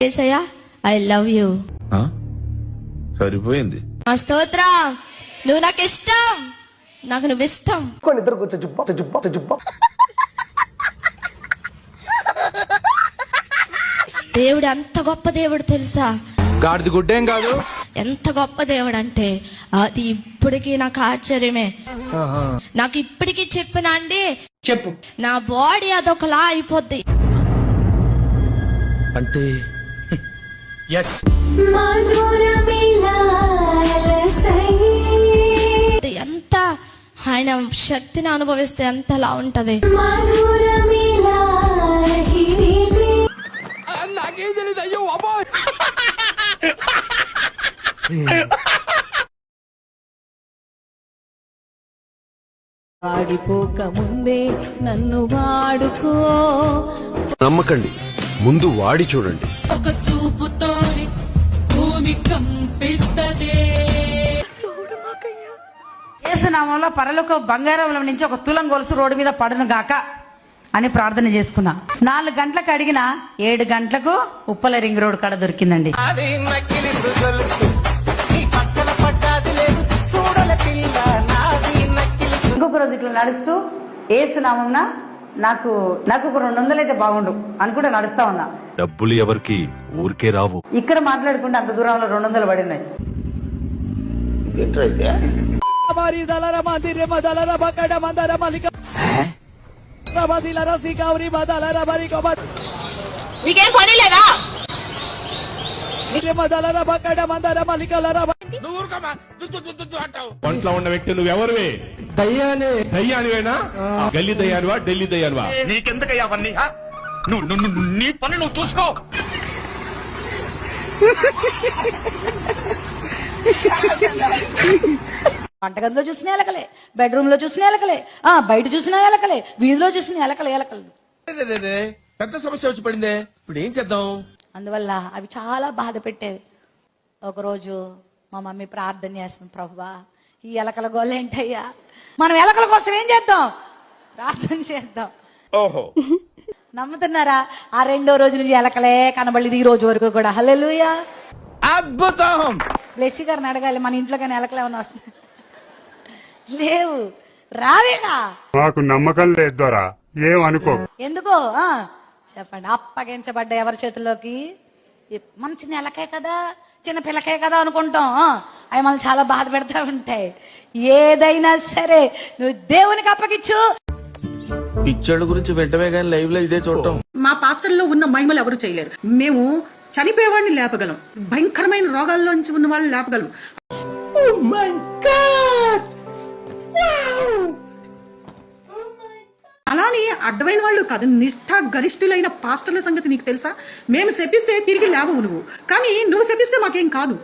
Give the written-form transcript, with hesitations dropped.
Yesayya I love you. సరిపోయింది. స్తోత్రం. నువ్వు నాకు ఇష్టం, నాకు నువ్వు ఇష్టం. ఇద్దరు కూర్చో జుబ్బ దేవుడు ఎంత గొప్ప దేవుడు తెలుసా? గాడిది గుడ్డేం కాదు. ఎంత గొప్ప దేవుడు అంటే అది ఇప్పటికీ నాకు ఆశ్చర్యమే. నాకు ఇప్పటికీ చెప్పినా అండి, చెప్పు. నా బాడీ అదొకలా అయిపోద్ది. అంటే ఎంత ఆయన శక్తిని అనుభవిస్తే ఎంతలా ఉంటది. నాకేం తెలియదు. అయ్యో అబ్బాయి, వాడిపోక ముందే నన్ను వాడుకో. నమ్మకండి, ముందు వాడి చూడండి. ఒక చూపుతోని భూమి కంపిస్తదే. యేసునామంలో పరలోక బంగారంలో నుంచి ఒక తులం గొలుసు రోడ్డు మీద పడును గాక అని ప్రార్థన చేసుకున్నా. 4 గంటలకు అడిగిన 7 గంటలకు ఉప్పల రింగ్ రోడ్ కాడ దొరికిందండి. ఇంకొక రోజు ఇట్లా నడుస్తూ యేసునామంన నాకు ఒక 200 అయితే బాగుండు అనుకుంటే నడుస్తా ఉన్నా. డబ్బులు ఎవరికి ఊరికే రావు. ఇక్కడ మాట్లాడుకుంటే అంత దూరంలో 200 పడినాయి. మీకేం పని లేదా? ఒంట్లో ఉన్న వ్యక్తి నువ్వెవరివే? దయ్యానివేనా? గల్లీ దయ్యానివా, ఢిల్లీ దయ్యానివా? నీకెందుకయ్యా అవన్నీ? నువ్వు నీ పని నువ్వు చూసుకో. వంటగదిలో చూసిన ఎలకలే, బెడ్రూమ్ లో చూసిన ఎలకలే, బయట చూసిన ఎలకలే, వీధిలో చూసిన ఎలకలే. పెద్ద సమస్య వచ్చి పడిందే, ఇప్పుడు ఏం చేద్దాం? అందువల్ల అవి చాలా బాధ పెట్టేవి. ఒకరోజు మా మమ్మీ ప్రార్థన చేస్తుంది, ప్రభువా ఈ ఎలకల గోల ఏంటయ్యా, మనం ఎలకల కోసం ఏం చేద్దాం, ప్రార్థన చేద్దాం. ఓహో, నమ్ముతున్నారా? ఆ 2వ రోజు నుంచి ఎలకలే కనబడలేదు ఈ రోజు వరకు కూడా. హల్లెలూయా, అద్భుతం. బ్లెస్సీ గారిని అడగాలి, మన ఇంట్లో కానీ ఎలకలు ఏమన్నా వస్తుంది? లేవు, రావేగా. మాకు నమ్మకం లేదు దొరా, ఏమనుకో. ఎందుకో చెప్పండి. అప్పగించబడ్డ ఎవరి చేతుల్లోకి? మన చిన్న ఎలకే కదా, చిన్న పిల్లకే కదా అనుకుంటాం. అవి మనం చాలా బాధ పెడతా ఉంటాయి. ఏదైనా సరే నువ్వు దేవునికి అప్పగించు. పిచ్చోళ్ళ గురించి వెంటనే కానీ లైవ్ లో ఇదే చూడటం. మా పాస్టర్లో ఉన్న మహిమలు ఎవరు చేయలేరు. మేము చనిపోయేవాడిని లేపగలం, భయంకరమైన రోగాల్లోంచి ఉన్న వాళ్ళని లేపగలం. అలానే అడ్డమైన వాళ్ళు కాదు, నిష్ఠా గరిష్ఠులైన పాస్టర్ల సంగతి నీకు తెలుసా? మేము శపిస్తే తిరిగి లేవవు నువ్వు, కానీ నువ్వు శపిస్తే మాకేం కాదు.